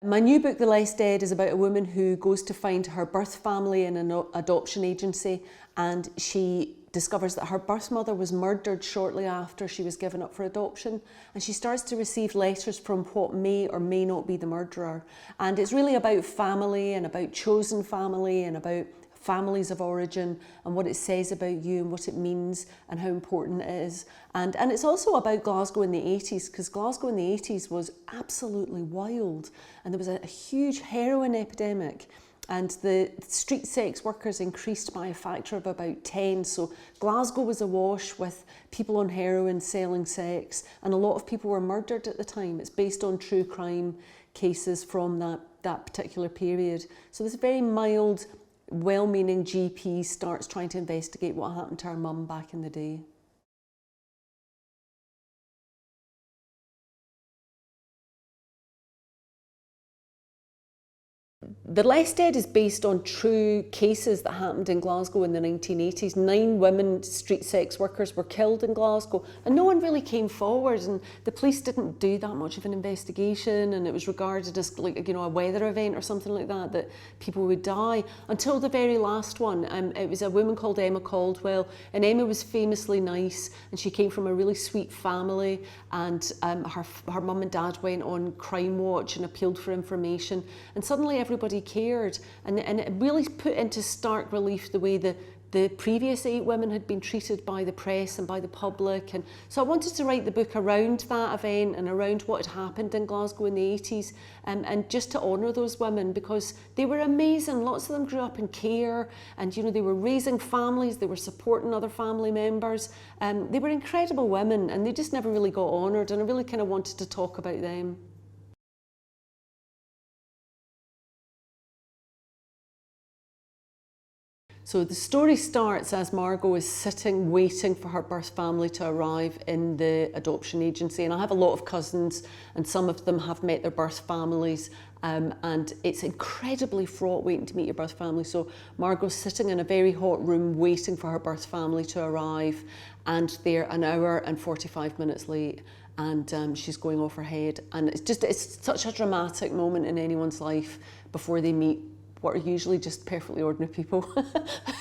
My new book, The Less Dead, is about a woman who goes to find her birth family in an adoption agency, and she discovers that her birth mother was murdered shortly after she was given up for adoption, and she starts to receive letters from what may or may not be the murderer. And it's really about family and about chosen family and about families of origin and what it says about you and what it means and how important it is. And it's also about Glasgow in the 80s, because Glasgow in the 80s was absolutely wild, and there was a huge heroin epidemic, and the street sex workers increased by a factor of about 10. So Glasgow was awash with people on heroin selling sex, and a lot of people were murdered at the time. It's based on true crime cases from that particular period. So this very mild, well-meaning GP starts trying to investigate what happened to her mum back in the day. The Less Dead is based on true cases that happened in Glasgow in the 1980s. 9 women street sex workers were killed in Glasgow, and no one really came forward, and the police didn't do that much of an investigation, and it was regarded as like, you know, a weather event or something like that people would die, until the very last one. It was a woman called Emma Caldwell, and Emma was famously nice, and she came from a really sweet family, and her mum and dad went on Crime Watch and appealed for information, and suddenly everybody cared, and it really put into stark relief the way the previous 8 women had been treated by the press and by the public. And so I wanted to write the book around that event and around what had happened in Glasgow in the 80s, and just to honour those women, because they were amazing. Lots of them grew up in care, and you know, they were raising families, they were supporting other family members. They were incredible women, and they just never really got honoured, and I really kind of wanted to talk about them. So the story starts as Margot is sitting waiting for her birth family to arrive in the adoption agency, and I have a lot of cousins, and some of them have met their birth families, and it's incredibly fraught waiting to meet your birth family. So Margot's sitting in a very hot room waiting for her birth family to arrive, and they're an hour and 45 minutes late, and she's going off her head, and it's such a dramatic moment in anyone's life before they meet what are usually just perfectly ordinary people.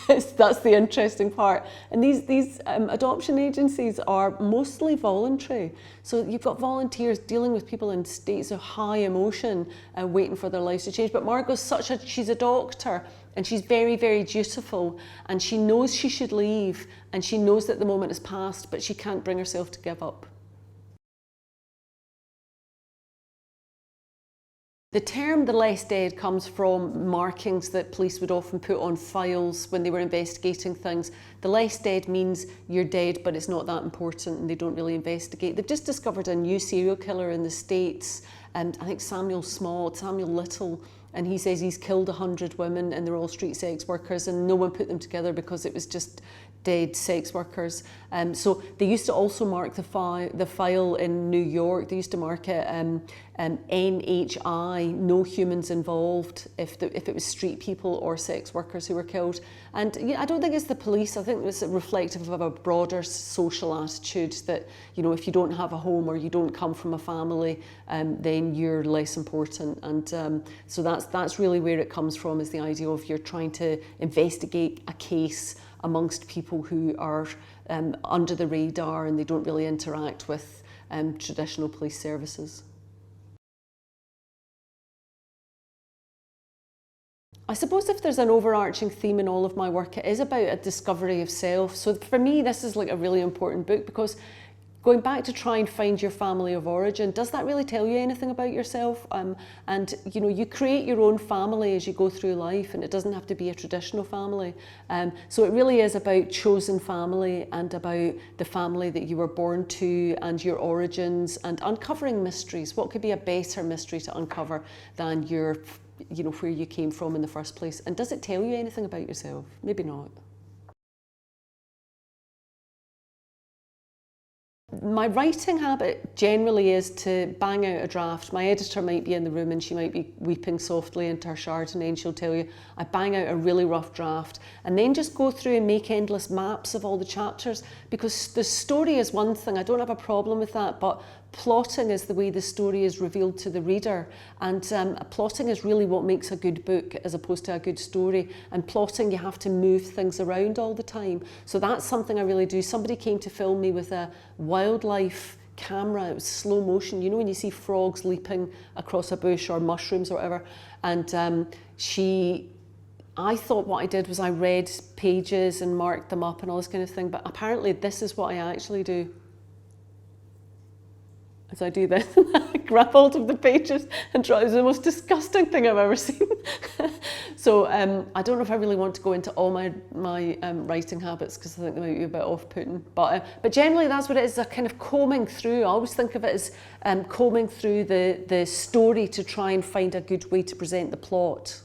That's the interesting part. And these adoption agencies are mostly voluntary. So you've got volunteers dealing with people in states of high emotion, waiting for their lives to change. But Margot's she's a doctor, and she's very, very dutiful, and she knows she should leave, and she knows that the moment has passed, but she can't bring herself to give up. The term "the less dead" comes from markings that police would often put on files when they were investigating things. The less dead means you're dead, but it's not that important, and they don't really investigate. They've just discovered a new serial killer in the States, and I think Samuel Little, and he says he's killed 100 women, and they're all street sex workers, and no one put them together because it was just dead sex workers. So they used to also mark the file in New York. They used to mark it NHI, no humans involved, if it was street people or sex workers who were killed. And I don't think it's the police. I think it's reflective of a broader social attitude that, you know, if you don't have a home or you don't come from a family, then you're less important. And so that's really where it comes from, is the idea of you're trying to investigate a case amongst people who are under the radar, and they don't really interact with traditional police services. I suppose if there's an overarching theme in all of my work, it is about a discovery of self. So for me, this is like a really important book, because going back to try and find your family of origin, does that really tell you anything about yourself? And you know, you create your own family as you go through life, and it doesn't have to be a traditional family. So it really is about chosen family, and about the family that you were born to, and your origins, and uncovering mysteries. What could be a better mystery to uncover than where you came from in the first place? And does it tell you anything about yourself? Maybe not. My writing habit generally is to bang out a draft. My editor might be in the room and she might be weeping softly into her Chardonnay, and she'll tell you I bang out a really rough draft, and then just go through and make endless maps of all the chapters, because the story is one thing. I don't have a problem with that, but plotting is the way the story is revealed to the reader, and plotting is really what makes a good book as opposed to a good story. And plotting, you have to move things around all the time. So that's something I really do. Somebody came to film me with a wildlife camera. It was slow motion, you know, when you see frogs leaping across a bush or mushrooms or whatever. And I thought what I did was I read pages and marked them up and all this kind of thing, but apparently this is what I actually do. As I do this, I grab hold of the pages and draw. It's the most disgusting thing I've ever seen. So I don't know if I really want to go into all my writing habits, because I think they might be a bit off-putting. But generally that's what it is, a kind of combing through. I always think of it as combing through the story to try and find a good way to present the plot.